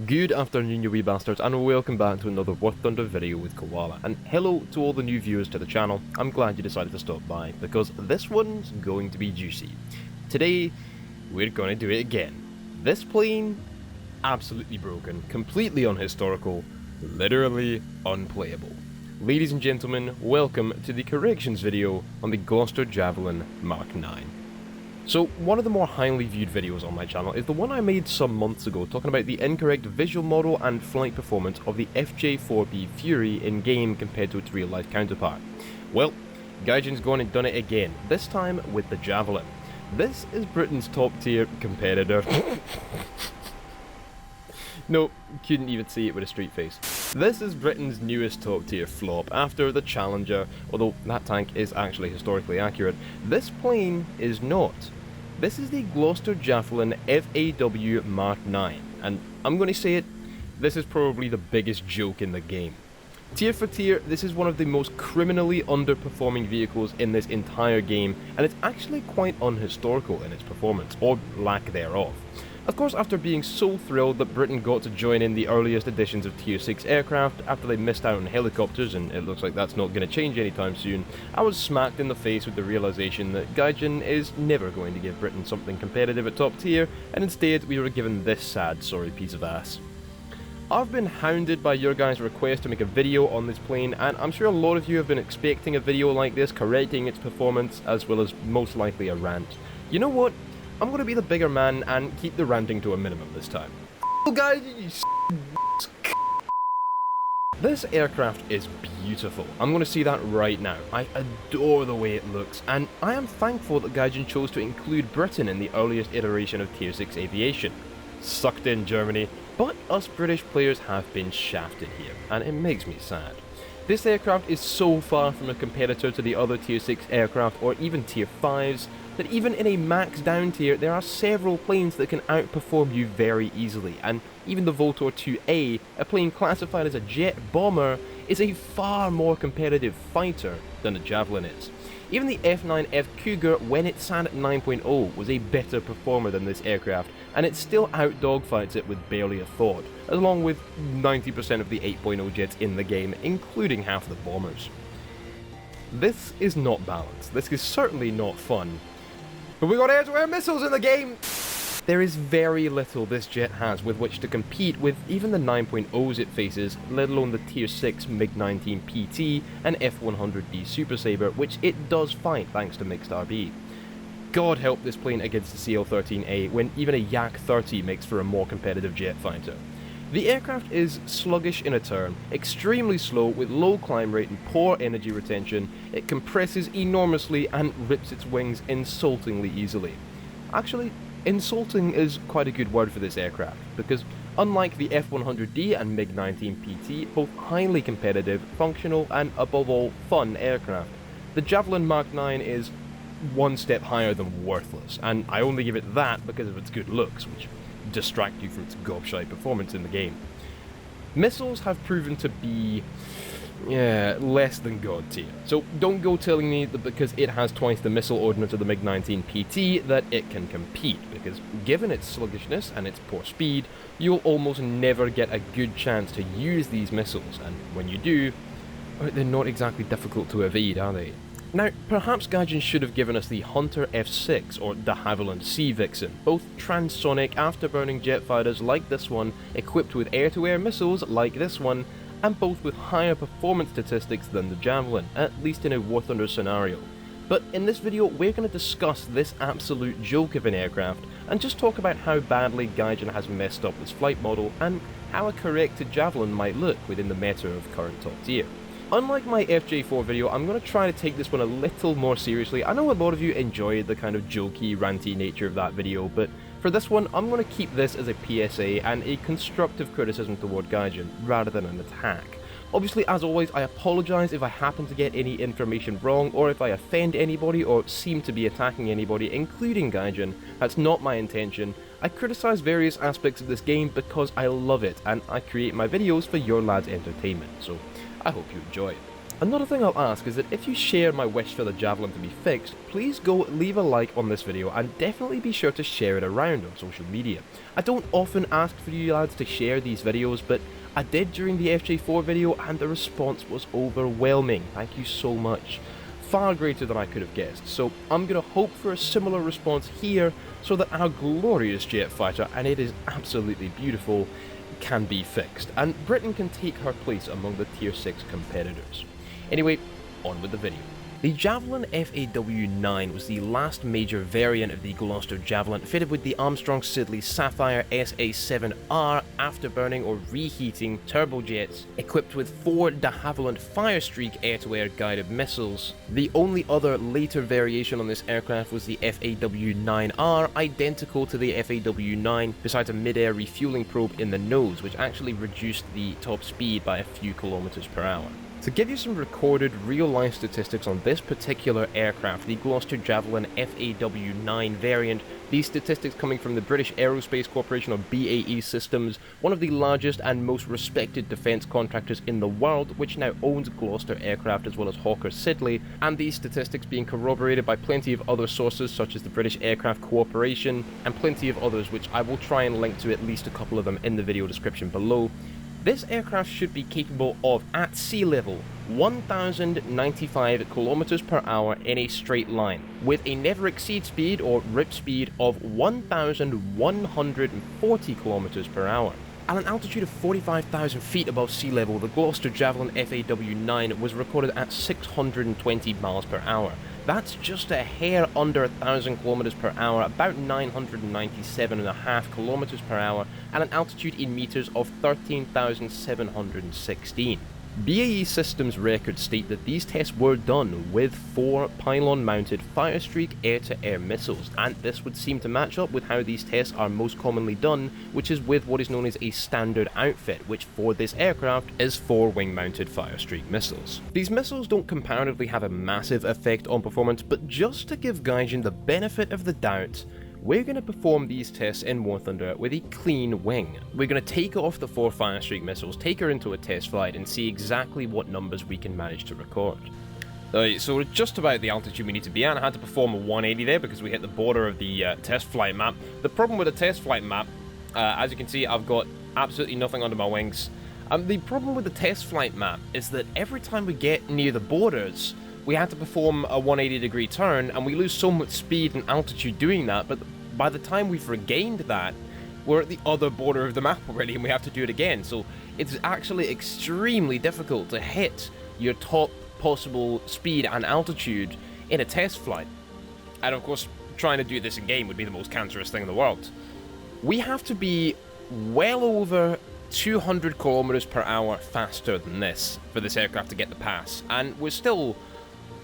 Good afternoon, you wee bastards, and welcome back to another War Thunder video with Koala. And hello to all the new viewers to the channel. I'm glad you decided to stop by, because this one's going to be juicy. Today, we're going to do it again. This plane, absolutely broken, completely unhistorical, literally unplayable. Ladies and gentlemen, welcome to the corrections video on the Gloucester Javelin Mk.9. So, one of the more highly viewed videos on my channel is the one I made some months ago talking about the incorrect visual model and flight performance of the FJ4B Fury in-game compared to its real-life counterpart. Well, Gaijin's gone and done it again, this time with the Javelin. This is Britain's top-tier competitor. No, couldn't even see it with a straight face. This is Britain's newest top-tier flop after the Challenger, although that tank is actually historically accurate. This plane is not. This is the Gloucester Javelin FAW Mark 9, and I'm going to say it, this is probably the biggest joke in the game. Tier for tier, this is one of the most criminally underperforming vehicles in this entire game, and it's actually quite unhistorical in its performance, or lack thereof. Of course, after being so thrilled that Britain got to join in the earliest editions of Tier 6 aircraft after they missed out on helicopters, and it looks like that's not going to change anytime soon, I was smacked in the face with the realization that Gaijin is never going to give Britain something competitive at top tier, and instead we were given this sad, sorry piece of ass. I've been hounded by your guys' request to make a video on this plane, and I'm sure a lot of you have been expecting a video like this correcting its performance, as well as most likely a rant. You know what? I'm going to be the bigger man and keep the ranting to a minimum this time. Guys, this aircraft is beautiful. I'm going to see that right now. I adore the way it looks, and I am thankful that Gaijin chose to include Britain in the earliest iteration of Tier 6 aviation. Sucked in, Germany, but us British players have been shafted here, and it makes me sad. This aircraft is so far from a competitor to the other Tier 6 aircraft or even Tier 5s, that even in a max down tier, there are several planes that can outperform you very easily, and even the Voltor 2A, a plane classified as a jet bomber, is a far more competitive fighter than the Javelin is. Even the F9F Cougar, when it sat at 9.0, was a better performer than this aircraft, and it still out-dogfights it with barely a thought, along with 90% of the 8.0 jets in the game, including half the bombers. This is not balanced, this is certainly not fun, but we got air-to-air missiles in the game! There is very little this jet has with which to compete with even the 9.0s it faces, let alone the Tier 6 Mk.9 PT and F100D Super Sabre, which it does fight thanks to mixed RB. God help this plane against the CL-13A when even a Yak-30 makes for a more competitive jet fighter. The aircraft is sluggish in a turn, extremely slow with low climb rate and poor energy retention, it compresses enormously and rips its wings insultingly easily. Actually, insulting is quite a good word for this aircraft, because unlike the F100D and Mk.9 PT, both highly competitive, functional and above all fun aircraft, the Javelin Mark 9 is one step higher than worthless, and I only give it that because of its good looks, which distract you from its gobshite performance in the game. Missiles have proven to be, less than god tier. So don't go telling me that because it has twice the missile ordnance of the Mk.9 PT that it can compete, because given its sluggishness and its poor speed, you'll almost never get a good chance to use these missiles, and when you do, they're not exactly difficult to evade, are they? Now, perhaps Gaijin should have given us the Hunter F6 or de Havilland Sea Vixen, both transonic afterburning jet fighters like this one, equipped with air-to-air missiles like this one, and both with higher performance statistics than the Javelin, at least in a War Thunder scenario. But in this video, we're going to discuss this absolute joke of an aircraft, and just talk about how badly Gaijin has messed up this flight model, and how a corrected Javelin might look within the meta of current top tier. Unlike my FJ4 video, I'm going to try to take this one a little more seriously. I know a lot of you enjoyed the kind of jokey, ranty nature of that video, but for this one, I'm going to keep this as a PSA and a constructive criticism toward Gaijin, rather than an attack. Obviously, as always, I apologise if I happen to get any information wrong, or if I offend anybody, or seem to be attacking anybody, including Gaijin. That's not my intention. I criticise various aspects of this game because I love it, and I create my videos for your lads' entertainment, so I hope you enjoy it. Another thing I'll ask is that if you share my wish for the Javelin to be fixed, please go leave a like on this video and definitely be sure to share it around on social media. I don't often ask for you lads to share these videos, but I did during the FJ4 video and the response was overwhelming. Thank you so much. Far greater than I could have guessed, so I'm going to hope for a similar response here so that our glorious jet fighter, and it is absolutely beautiful, can be fixed, and Britain can take her place among the tier 6 competitors. Anyway, on with the video. The Javelin FAW9 was the last major variant of the Gloucester Javelin, fitted with the Armstrong-Siddeley Sapphire SA7R afterburning or reheating turbojets, equipped with 4 de Havilland Firestreak air-to-air guided missiles. The only other later variation on this aircraft was the FAW9R, identical to the FAW9, besides a mid-air refueling probe in the nose, which actually reduced the top speed by a few kilometers per hour. To give you some recorded real-life statistics on this particular aircraft, the Gloucester Javelin FAW9 variant, these statistics coming from the British Aerospace Corporation or BAE Systems, one of the largest and most respected defence contractors in the world, which now owns Gloucester Aircraft as well as Hawker Siddeley, and these statistics being corroborated by plenty of other sources such as the British Aircraft Corporation and plenty of others, which I will try and link to at least a couple of them in the video description below. This aircraft should be capable of, at sea level, 1,095 kilometers per hour in a straight line, with a never exceed speed or RIP speed of 1,140 kilometers per hour. At an altitude of 45,000 feet above sea level, the Gloucester Javelin FAW9 was recorded at 620 miles per hour. That's just a hair under 1,000 kilometers per hour, about 997.5 kilometers per hour, at an altitude in meters of 13,716. BAE Systems records state that these tests were done with 4 pylon-mounted Firestreak air-to-air missiles, and this would seem to match up with how these tests are most commonly done, which is with what is known as a standard outfit, which for this aircraft is 4 wing-mounted Firestreak missiles. These missiles don't comparatively have a massive effect on performance, but just to give Gaijin the benefit of the doubt, we're going to perform these tests in War Thunder with a clean wing. We're going to take off the 4 Firestreak missiles, take her into a test flight, and see exactly what numbers we can manage to record. Alright, so we're just about the altitude we need to be at. I had to perform a 180 there because we hit the border of the test flight map. The problem with the test flight map, as you can see, I've got absolutely nothing under my wings. The problem with the test flight map is that every time we get near the borders, we have to perform a 180-degree turn, and we lose so much speed and altitude doing that, but by the time we've regained that, we're at the other border of the map already, and we have to do it again. So it's actually extremely difficult to hit your top possible speed and altitude in a test flight. And of course, trying to do this in game would be the most cancerous thing in the world. We have to be well over 200 kilometers per hour faster than this for this aircraft to get the pass, and we're still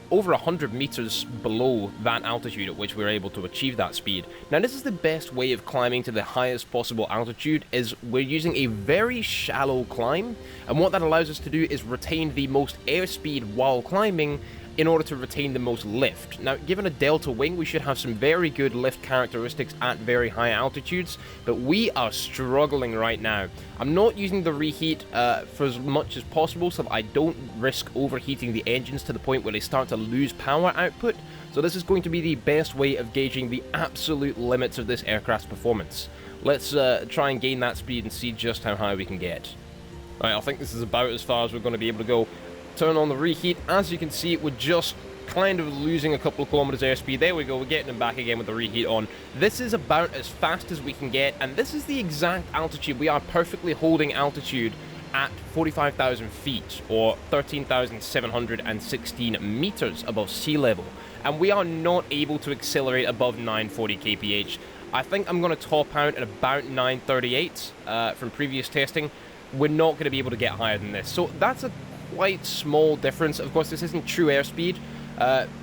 over 100 meters below that altitude at which we're able to achieve that speed. Now, this is the best way of climbing to the highest possible altitude, is we're using a very shallow climb, and what that allows us to do is retain the most airspeed while climbing in order to retain the most lift. Now, given a delta wing, we should have some very good lift characteristics at very high altitudes, but we are struggling right now. I'm not using the reheat for as much as possible so that I don't risk overheating the engines to the point where they start to lose power output, so this is going to be the best way of gauging the absolute limits of this aircraft's performance. Let's try and gain that speed and see just how high we can get. Alright, I think this is about as far as we're going to be able to go. Turn on the reheat. As you can see, we're just kind of losing a couple of kilometers airspeed. There we go, we're getting them back again with the reheat on. This is about as fast as we can get, and this is the exact altitude. We are perfectly holding altitude at 45,000 feet, or 13,716 meters above sea level, and we are not able to accelerate above 940 kph. I think I'm going to top out at about 938 from previous testing. We're not going to be able to get higher than this, so that's a quite small difference. Of course, this isn't true airspeed.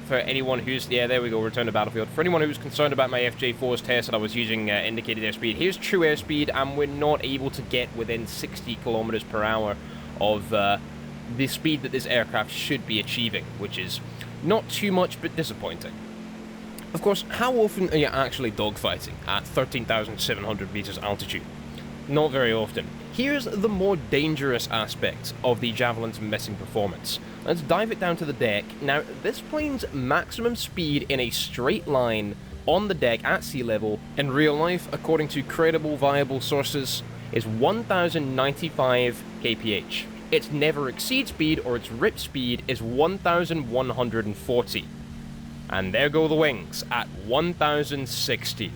For anyone who's... Yeah, there we go, return to battlefield. For anyone who's concerned about my FJ4's test that I was using indicated airspeed, here's true airspeed, and we're not able to get within 60 kilometers per hour of the speed that this aircraft should be achieving, which is not too much, but disappointing. Of course, how often are you actually dogfighting at 13,700 meters altitude? Not very often. Here's the more dangerous aspect of the Javelin's missing performance. Let's dive it down to the deck. Now, this plane's maximum speed in a straight line on the deck at sea level, in real life, according to credible, viable sources, is 1095 kph. Its never exceed speed, or its rip speed, is 1140. And there go the wings, at 1060.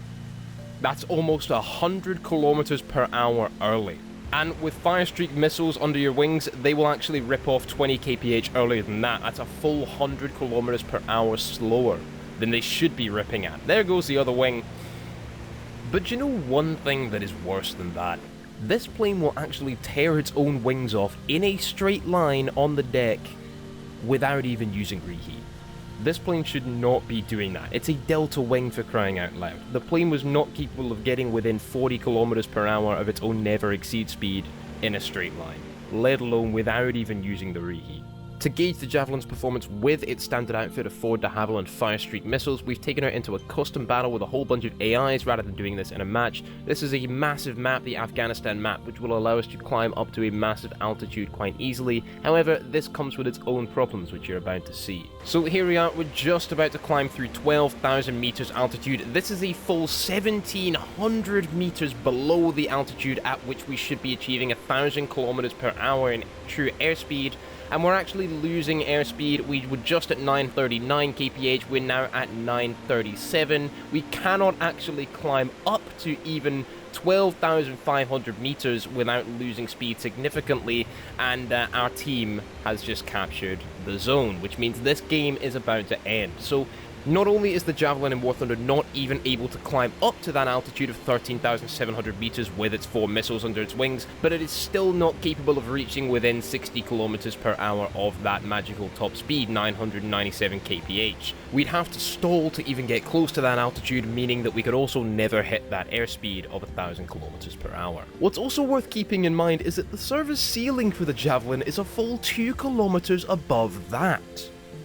That's almost 100 kilometers per hour early. And with Firestreak missiles under your wings, they will actually rip off 20 kph earlier than that. That's a full 100 kilometers per hour slower than they should be ripping at. There goes the other wing. But you know one thing that is worse than that? This plane will actually tear its own wings off in a straight line on the deck without even using reheat. This plane should not be doing that. It's a delta wing, for crying out loud. The plane was not capable of getting within 40 kilometers per hour of its own never exceed speed in a straight line, let alone without even using the reheat. To gauge the Javelin's performance with its standard outfit of 4 de Havilland Firestreak missiles, we've taken her into a custom battle with a whole bunch of AIs rather than doing this in a match. This is a massive map, the Afghanistan map, which will allow us to climb up to a massive altitude quite easily. However, this comes with its own problems, which you're about to see. So here we are, we're just about to climb through 12,000 meters altitude. This is a full 1,700 meters below the altitude at which we should be achieving 1,000 kilometers per hour in true airspeed. And we're actually losing airspeed. We were just at 939 kph, we're now at 937. We cannot actually climb up to even 12,500 meters without losing speed significantly, and our team has just captured the zone, which means this game is about to end. So not only is the Javelin in War Thunder not even able to climb up to that altitude of 13,700 meters with its 4 missiles under its wings, but it is still not capable of reaching within 60 kilometers per hour of that magical top speed, 997 kph. We'd have to stall to even get close to that altitude, meaning that we could also never hit that airspeed of 1,000 kilometers per hour. What's also worth keeping in mind is that the service ceiling for the Javelin is a full 2 kilometers above that.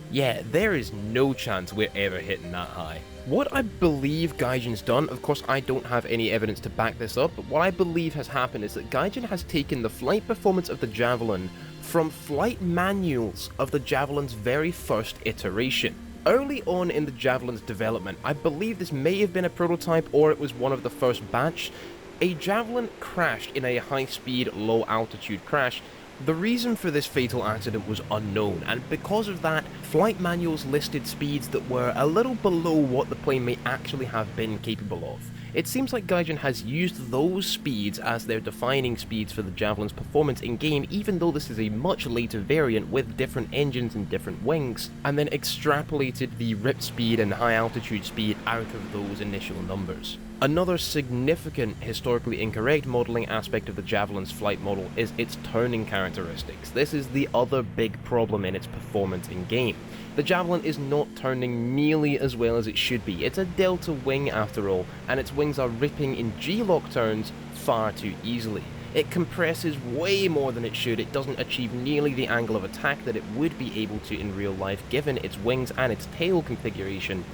Yeah, there is no chance we're ever hitting that high. What I believe Gaijin's done, of course I don't have any evidence to back this up, but what I believe has happened is that Gaijin has taken the flight performance of the Javelin from flight manuals of the Javelin's very first iteration. Early on in the Javelin's development, I believe this may have been a prototype or it was one of the first batch, a Javelin crashed in a high-speed, low-altitude crash. The reason for this fatal accident was unknown, and because of that, flight manuals listed speeds that were a little below what the plane may actually have been capable of. It seems like Gaijin has used those speeds as their defining speeds for the Javelin's performance in-game, even though this is a much later variant with different engines and different wings, and then extrapolated the rip speed and high altitude speed out of those initial numbers. Another significant historically incorrect modelling aspect of the Javelin's flight model is its turning characteristics. This is the other big problem in its performance in-game. The Javelin is not turning nearly as well as it should be. It's a delta wing after all, and its wings are ripping in G-lock turns far too easily. It compresses way more than it should. It doesn't achieve nearly the angle of attack that it would be able to in real life given its wings and its tail configuration.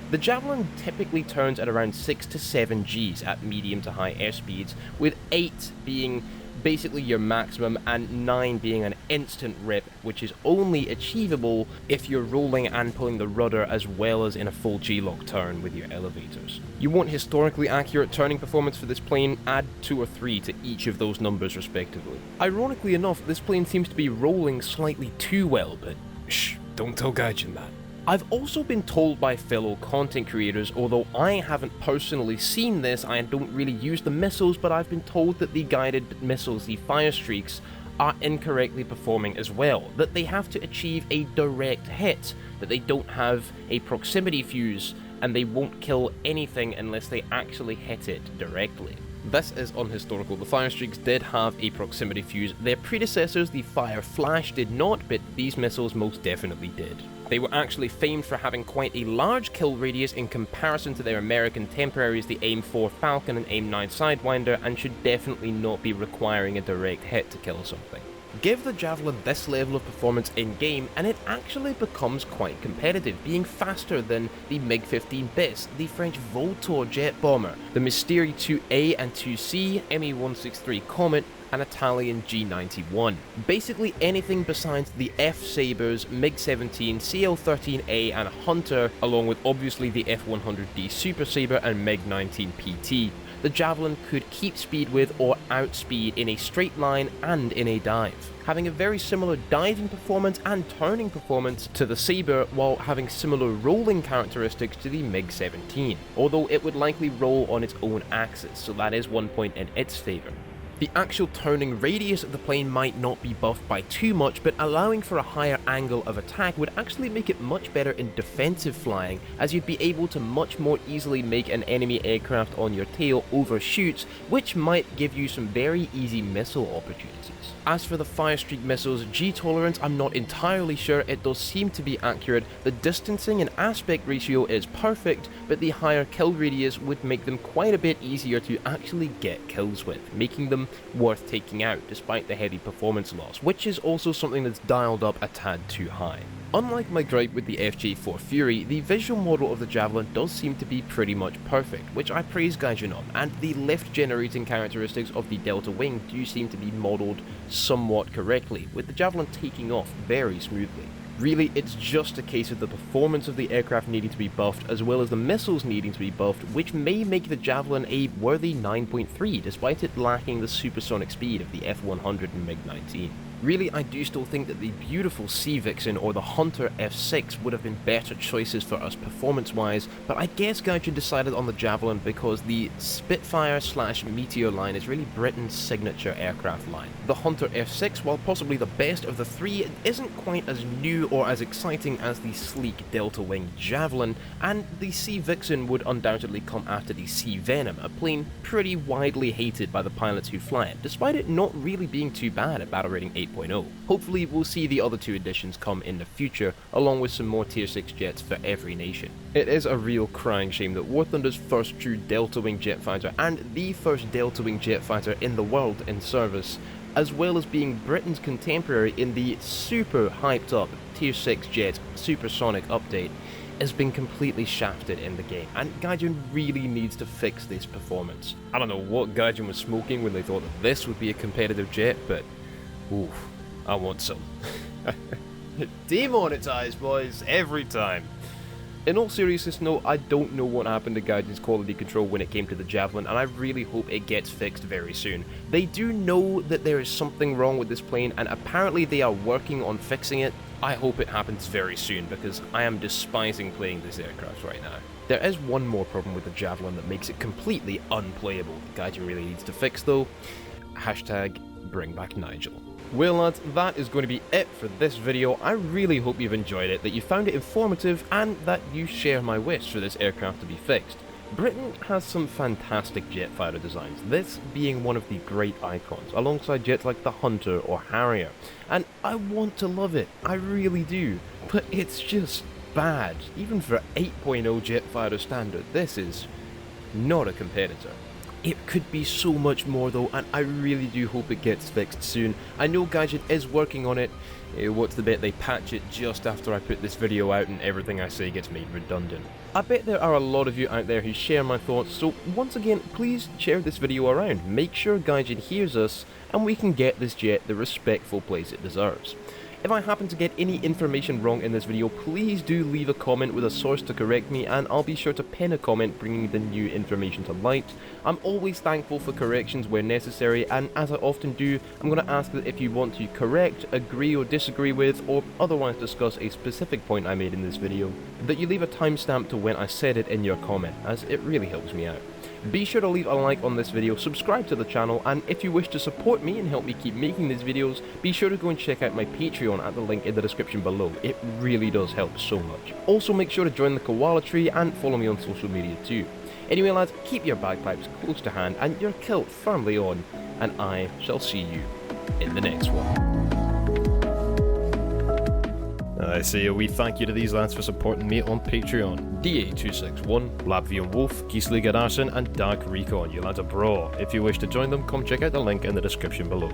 The Javelin typically turns at around 6 to 7 Gs at medium to high airspeeds, with 8 being basically your maximum and 9 being an instant rip, which is only achievable if you're rolling and pulling the rudder as well as in a full G-lock turn with your elevators. You want historically accurate turning performance for this plane, add 2 or 3 to each of those numbers respectively. Ironically enough, this plane seems to be rolling slightly too well, but shh, don't tell Gaijin that. I've also been told by fellow content creators, although I haven't personally seen this, I don't really use the missiles, but I've been told that the guided missiles, the Firestreaks, are incorrectly performing as well, that they have to achieve a direct hit, that they don't have a proximity fuse, and they won't kill anything unless they actually hit it directly. This is unhistorical. The Firestreaks did have a proximity fuse. Their predecessors, the Fire Flash, did not, but these missiles most definitely did. They were actually famed for having quite a large kill radius in comparison to their American contemporaries, the AIM-4 Falcon and AIM-9 Sidewinder, and should definitely not be requiring a direct hit to kill something. Give the Javelin this level of performance in-game and it actually becomes quite competitive, being faster than the Mig-15 Bis, the French Voltor jet bomber, the Mystère 2A and 2C, Me-163 Comet, and Italian G91. Basically anything besides the F-Sabres, MiG-17, CL-13A and Hunter, along with obviously the F-100D Super Sabre and Mk.9 PT. The Javelin could keep speed with or outspeed in a straight line and in a dive, having a very similar diving performance and turning performance to the Sabre while having similar rolling characteristics to the MiG-17, although it would likely roll on its own axis, so that is one point in its favour. The actual turning radius of the plane might not be buffed by too much, but allowing for a higher angle of attack would actually make it much better in defensive flying, as you'd be able to much more easily make an enemy aircraft on your tail overshoot, which might give you some very easy missile opportunities. As for the Firestreak missiles, G-tolerance, I'm not entirely sure, it does seem to be accurate. The distancing and aspect ratio is perfect, but the higher kill radius would make them quite a bit easier to actually get kills with, making them worth taking out despite the heavy performance loss, which is also something that's dialed up a tad too high. Unlike my gripe with the FJ4 Fury, the visual model of the Javelin does seem to be pretty much perfect, which I praise Gaijin on, and the lift generating characteristics of the Delta Wing do seem to be modelled somewhat correctly, with the Javelin taking off very smoothly. Really, it's just a case of the performance of the aircraft needing to be buffed, as well as the missiles needing to be buffed, which may make the Javelin a worthy 9.3, despite it lacking the supersonic speed of the F-100 and MiG-19. Really, I do still think that the beautiful Sea Vixen or the Hunter F6 would have been better choices for us performance-wise, but I guess Gaijin decided on the Javelin because the Spitfire/Meteor line is really Britain's signature aircraft line. The Hunter F6, while possibly the best of the three, isn't quite as new or as exciting as the sleek Delta Wing Javelin, and the Sea Vixen would undoubtedly come after the Sea Venom, a plane pretty widely hated by the pilots who fly it, despite it not really being too bad at battle rating 8.0. Hopefully we'll see the other two additions come in the future, along with some more tier 6 jets for every nation. It is a real crying shame that War Thunder's first true Delta Wing jet fighter and the first Delta Wing jet fighter in the world in service, as well as being Britain's contemporary in the super hyped up tier 6 jet supersonic update, has been completely shafted in the game, and Gaijin really needs to fix this performance. I don't know what Gaijin was smoking when they thought that this would be a competitive jet, but oof, I want some. Demonetized, boys, every time. In all seriousness, no, I don't know what happened to Gaijin's quality control when it came to the Javelin, and I really hope it gets fixed very soon. They do know that there is something wrong with this plane, and apparently they are working on fixing it. I hope it happens very soon, because I am despising playing this aircraft right now. There is one more problem with the Javelin that makes it completely unplayable that Gaijin really needs to fix though. Hashtag bring back Nigel. Well lads, that is going to be it for this video. I really hope you've enjoyed it, that you found it informative, and that you share my wish for this aircraft to be fixed. Britain has some fantastic jet fighter designs, this being one of the great icons, alongside jets like the Hunter or Harrier, and I want to love it, I really do, but it's just bad. Even for 8.0 jet fighter standard, this is not a competitor. It could be so much more though, and I really do hope it gets fixed soon. I know Gaijin is working on it. What's the bet they patch it just after I put this video out and everything I say gets made redundant. I bet there are a lot of you out there who share my thoughts, so once again, please share this video around. Make sure Gaijin hears us, and we can get this jet the respectful place it deserves. If I happen to get any information wrong in this video, please do leave a comment with a source to correct me, and I'll be sure to pin a comment bringing the new information to light. I'm always thankful for corrections where necessary, and as I often do, I'm going to ask that if you want to correct, agree or disagree with, or otherwise discuss a specific point I made in this video, that you leave a timestamp to when I said it in your comment, as it really helps me out. Be sure to leave a like on this video, subscribe to the channel, and if you wish to support me and help me keep making these videos, be sure to go and check out my Patreon at the link in the description below. It really does help so much. Also make sure to join the koala tree and follow me on social media too. Anyway lads, keep your bagpipes close to hand and your kilt firmly on, and I shall see you in the next one. I say a wee thank you to these lads for supporting me on Patreon. DA261, Labvian Wolf, Gisli Gardarson, and Dark Recon. You lads are bra. If you wish to join them, come check out the link in the description below.